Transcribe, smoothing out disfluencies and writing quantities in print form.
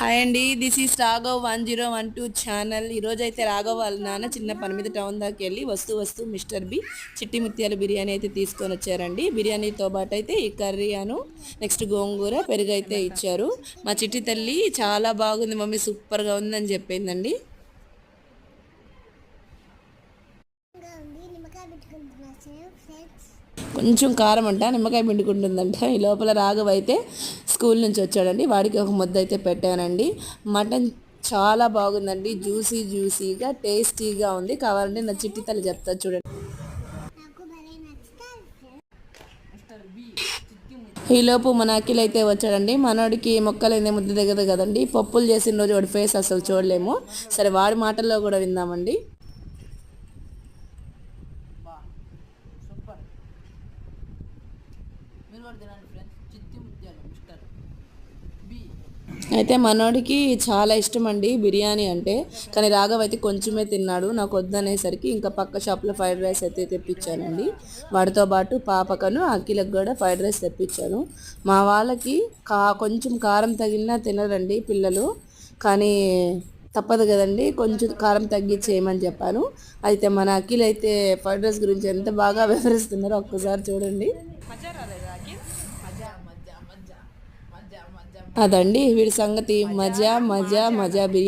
Hi అండి, this is Raghav 1012 channel. ఈరోజు అయితే రాఘవ్ వాళ్ళ నాన్న చిన్న పని మీద టౌన్ దాకా వెళ్ళి వస్తూ మిస్టర్ బి చిట్టి ముత్యాల బిర్యానీ అయితే తీసుకొని వచ్చారండి. బిర్యానీతో పాటు అయితే ఈ కర్రీ అను నెక్స్ట్ గోంగూర పెరుగు అయితే ఇచ్చారు. మా చిట్టి తల్లి చాలా బాగుంది మమ్మీ, సూపర్గా ఉందని చెప్పిందండి. కొంచెం కారం అంట, నిమ్మకాయ పిండుకుంటుందంట. ఈ లోపల రాఘవ్ అయితే స్కూల్ నుంచి వచ్చాడండి, వాడికి ఒక ముద్ద అయితే పెట్టానండి. మటన్ చాలా బాగుందండి, జ్యూసీగా టేస్టీగా ఉంది. కావాలంటే నా చిట్టి తల్లి చెప్తా చూడండి. ఈలోపు మన అఖిల్ అయితే వచ్చాడండి. మనోడికి మొక్కలైతే ముద్ద దిగదు కదండి, పప్పులు చేసిన రోజు వాడి ఫేస్ అసలు చూడలేము. సరే వాడి మాటల్లో కూడా విందామండి. అయితే మనోడికి చాలా ఇష్టం అండి బిర్యానీ అంటే, కానీ రాఘవ్ అయితే కొంచెమే తిన్నాడు. నాకు వద్దనేసరికి ఇంకా పక్క షాప్లో ఫ్రైడ్ రైస్ అయితే తెప్పించానండి. వాడితో పాటు పాపకను అఖిలకు కూడా ఫ్రైడ్ రైస్ తెప్పించాను. మా వాళ్ళకి కొంచెం కారం తగిలినా తినరండి పిల్లలు, కానీ తప్పదు కదండి, కొంచెం కారం తగ్గించేయమని చెప్పాను. అయితే మన అఖిల్ అయితే ఫ్రైడ్ రైస్ గురించి ఎంత బాగా వివరిస్తున్నారో ఒక్కసారి చూడండి. అదండి వీడి సంగతి. మజా మజా మజా బిర్యానీ.